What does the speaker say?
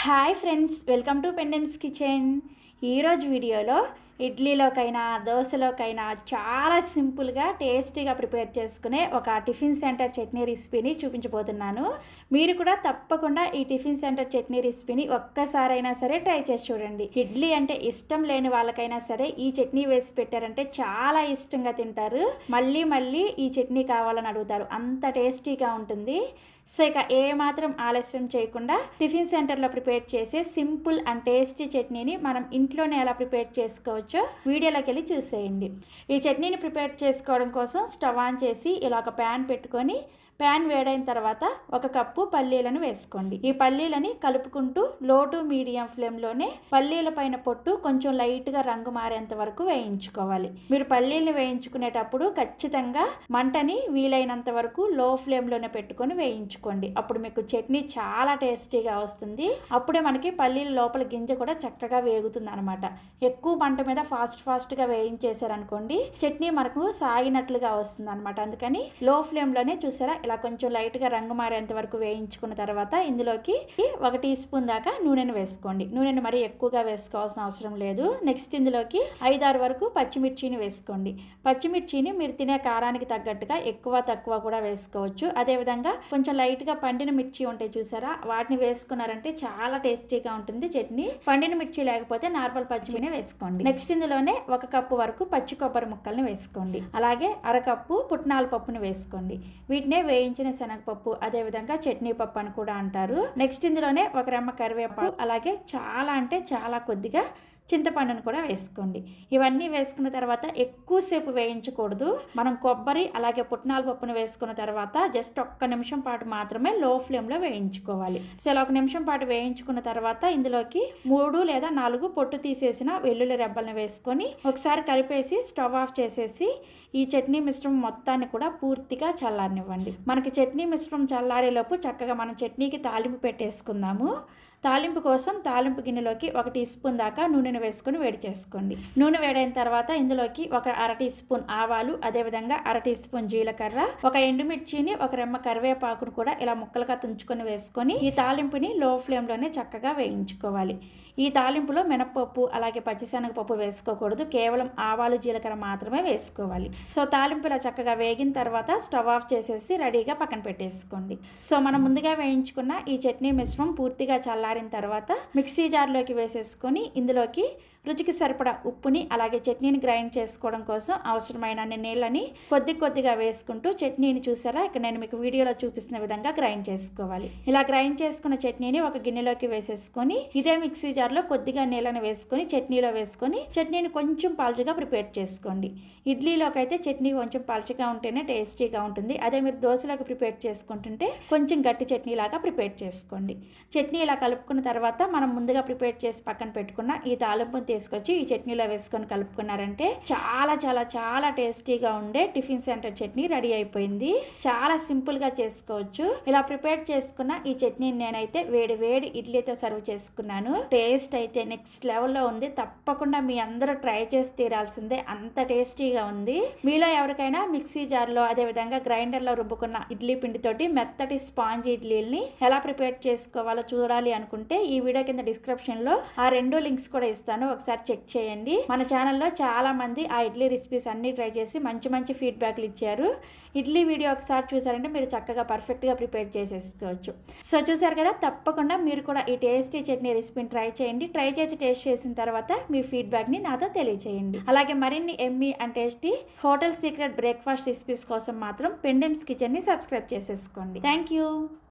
Hi friends, welcome to Pendems kitchen. ఈరోజు వీడియోలో ఇడ్లీలోకైనా దోశలోకైనా చాలా సింపుల్గా టేస్టీగా ప్రిపేర్ చేసుకునే ఒక టిఫిన్ సెంటర్ చట్నీ రెసిపీని చూపించబోతున్నాను. మీరు కూడా తప్పకుండా ఈ టిఫిన్ సెంటర్ చట్నీ రెసిపీని ఒక్కసారైనా సరే ట్రై చేసి చూడండి. ఇడ్లీ అంటే ఇష్టం లేని వాళ్ళకైనా సరే ఈ చట్నీ వేసి పెట్టారంటే చాలా ఇష్టంగా తింటారు. మళ్ళీ మళ్ళీ ఈ చట్నీ కావాలని అడుగుతారు, అంత టేస్టీగా ఉంటుంది. సో ఇక ఏమాత్రం ఆలస్యం చేయకుండా టిఫిన్ సెంటర్లో ప్రిపేర్ చేసే సింపుల్ అండ్ టేస్టీ చట్నీని మనం ఇంట్లోనే ఎలా ప్రిపేర్ చేసుకోవచ్చో వీడియోలోకి వెళ్ళి చూసేయండి. ఈ చట్నీని ప్రిపేర్ చేసుకోవడం కోసం స్టవ్ ఆన్ చేసి ఇలా ఒక ప్యాన్ పెట్టుకొని ప్యాన్ వేడైన తర్వాత 1 కప్పు పల్లీలను వేసుకోండి. ఈ పల్లీలని కలుపుకుంటూ లో టు మీడియం ఫ్లేమ్లోనే పల్లీల పైన పొట్టు కొంచెం లైట్గా రంగు మారేంత వరకు వేయించుకోవాలి. మీరు పల్లీలను వేయించుకునేటప్పుడు ఖచ్చితంగా మంటని వీలైనంత వరకు లో ఫ్లేమ్లోనే పెట్టుకొని వేయించుకోండి. అప్పుడు మీకు చట్నీ చాలా టేస్టీగా వస్తుంది. అప్పుడే మనకి పల్లీల లోపల గింజ కూడా చక్కగా వేగుతుంది అనమాట. ఎక్కువ మంట మీద ఫాస్ట్గా వేయించేసారనుకోండి చట్నీ మనకు సాగినట్లుగా వస్తుంది అనమాట. అందుకని లో ఫ్లేమ్లోనే చూసారా ఇలా కొంచెం లైట్గా రంగు మారేంత వరకు వేయించుకున్న తర్వాత ఇందులోకి 1 టీ స్పూన్ దాకా నూనెను వేసుకోండి. నూనెను మరీ ఎక్కువగా వేసుకోవాల్సిన అవసరం లేదు. నెక్స్ట్ ఇందులోకి 5-6 వరకు పచ్చిమిర్చిని వేసుకోండి. పచ్చిమిర్చిని మీరు తినే కారానికి తగ్గట్టుగా ఎక్కువ తక్కువ కూడా వేసుకోవచ్చు. అదేవిధంగా కొంచెం లైట్గా పండిన మిర్చి ఉంటాయి చూసారా, వాటిని వేసుకున్నారంటే చాలా టేస్టీగా ఉంటుంది చట్నీ. పండిన మిర్చి లేకపోతే నార్మల్ పచ్చిమిర్చిని వేసుకోండి. నెక్స్ట్ ఇందులోనే 1 కప్పు వరకు పచ్చి కొబ్బరి ముక్కల్ని వేసుకోండి. అలాగే 1/2 కప్పు పుట్నాల పప్పుని వేసుకోండి. వీటినే వేయించిన శనగపప్పు, అదేవిధంగా చట్నీ పప్పు అని కూడా అంటారు. నెక్స్ట్ ఇందులోనే 1 రెమ్మ కరివేపాకు, అలాగే చాలా కొద్దిగా చింతపండును కూడా వేసుకోండి. ఇవన్నీ వేసుకున్న తర్వాత ఎక్కువసేపు వేయించకూడదు. మనం కొబ్బరి అలాగే పుట్నాల పప్పును వేసుకున్న తర్వాత జస్ట్ 1 నిమిషం పాటు మాత్రమే లో ఫ్లేమ్లో వేయించుకోవాలి. సో ఇలా 1 నిమిషం పాటు వేయించుకున్న తర్వాత ఇందులోకి 3 లేదా 4 పొట్టు తీసేసిన వెల్లుల్లి రెబ్బలను వేసుకొని ఒకసారి కలిపేసి స్టవ్ ఆఫ్ చేసేసి ఈ చట్నీ మిశ్రమం మొత్తాన్ని కూడా పూర్తిగా చల్లారనివ్వండి. మనకి చట్నీ మిశ్రమం చల్లారేలోపు చక్కగా మనం చట్నీకి తాలింపు పెట్టేసుకుందాము. తాలింపు కోసం తాలింపు గిన్నెలోకి 1 టీ స్పూన్ దాకా నూనెను వేసుకొని వేడి చేసుకోండి. నూనె వేడైన తర్వాత ఇందులోకి 1/2 టీ స్పూన్ ఆవాలు, అదేవిధంగా 1/2 టీ స్పూన్ జీలకర్ర, 1 ఎండుమిర్చిని, 1 రెమ్మ కరివేపాకును కూడా ఇలా ముక్కలుగా తుంచుకొని వేసుకొని ఈ తాలింపుని లో ఫ్లేమ్లోనే చక్కగా వేయించుకోవాలి. ఈ తాలింపులో మినపప్పు అలాగే పచ్చిశనగపప్పు వేసుకోకూడదు, కేవలం ఆవాలు జీలకర్ర మాత్రమే వేసుకోవాలి. సో తాలింపు ఇలా చక్కగా వేగిన తర్వాత స్టవ్ ఆఫ్ చేసేసి రెడీగా పక్కన పెట్టేసుకోండి. సో మనం ముందుగా వేయించుకున్న ఈ చట్నీ మిశ్రమం పూర్తిగా చల్లారిన తర్వాత మిక్సీ జార్లోకి వేసేసుకొని ఇందులోకి రుచికి సరిపడా ఉప్పుని అలాగే చట్నీని గ్రైండ్ చేసుకోవడం కోసం అవసరమైన నీళ్ళని కొద్దిగా వేసుకుంటూ చట్నీని చూసారా ఇక్కడ నేను మీకు వీడియోలో చూపిస్తున్న విధంగా గ్రైండ్ చేసుకోవాలి. ఇలా గ్రైండ్ చేసుకున్న చట్నీని ఒక గిన్నెలోకి వేసేసుకొని ఇదే మిక్సీ జార్లో కొద్దిగా నీళ్ళని వేసుకొని చట్నీలో వేసుకొని చట్నీని కొంచెం పల్చగా ప్రిపేర్ చేసుకోండి. ఇడ్లీలోకి అయితే చట్నీ కొంచెం పల్చగా ఉంటేనే టేస్టీగా ఉంటుంది. అదే మీరు దోశలోకి ప్రిపేర్ చేసుకుంటుంటే కొంచెం గట్టి చట్నీ లాగా ప్రిపేర్ చేసుకోండి. చట్నీ ఇలా కలుపుకున్న తర్వాత మనం ముందుగా ప్రిపేర్ చేసి పక్కన పెట్టుకున్న ఈ తాలింపుని తీసుకొచ్చి ఈ చట్నీలో వేసుకొని కలుపుకున్నారంటే చాలా టేస్టీగా ఉండే టిఫిన్ సెంటర్ చట్నీ రెడీ అయిపోయింది. చాలా సింపుల్గా చేసుకోవచ్చు. ఇలా ప్రిపేర్ చేసుకున్న ఈ చట్నీని నేనైతే వేడి ఇడ్లీతో సర్వ్ చేసుకున్నాను. టేస్ట్ అయితే నెక్స్ట్ లెవెల్లో ఉంది. తప్పకుండా మీ అందరూ ట్రై చేసి తీరాల్సిందే, అంత టేస్టీగా ఉంది. మీలో ఎవరికైనా మిక్సీ జార్లో అదేవిధంగా గ్రైండర్లో రుబ్బుకున్న ఇడ్లీ పిండితోటి మెత్తటి స్పాంజ్ ఇడ్లీని ఎలా ప్రిపేర్ చేసుకోవాలో చూడాలి అనుకుంటే ఈ వీడియో కింద డిస్క్రిప్షన్లో ఆ 2 లింక్స్ కూడా ఇస్తాను, ఒకసారి చెక్ చేయండి. మన ఛానల్లో చాలా మంది ఆ ఇడ్లీ రెసిపీస్ అన్ని ట్రై చేసి మంచి ఫీడ్బ్యాక్లు ఇచ్చారు. ఇడ్లీ వీడియో ఒకసారి చూసారంటే మీరు చక్కగా పర్ఫెక్ట్గా ప్రిపేర్ చేసేసుకోవచ్చు. సో చూసారు కదా, తప్పకుండా మీరు కూడా ఈ టేస్టీ చట్నీ రెసిపీని ట్రై చేయండి. ట్రై చేసి టేస్ట్ చేసిన తర్వాత మీ ఫీడ్బ్యాక్ని నాతో తెలియచేయండి. అలాగే మరిన్ని Emmy and tasty hotel secret breakfast recipes కోసం మాత్రం పెండెమ్స్ కిచెన్ని సబ్స్క్రైబ్ చేసేసుకోండి. Thank you.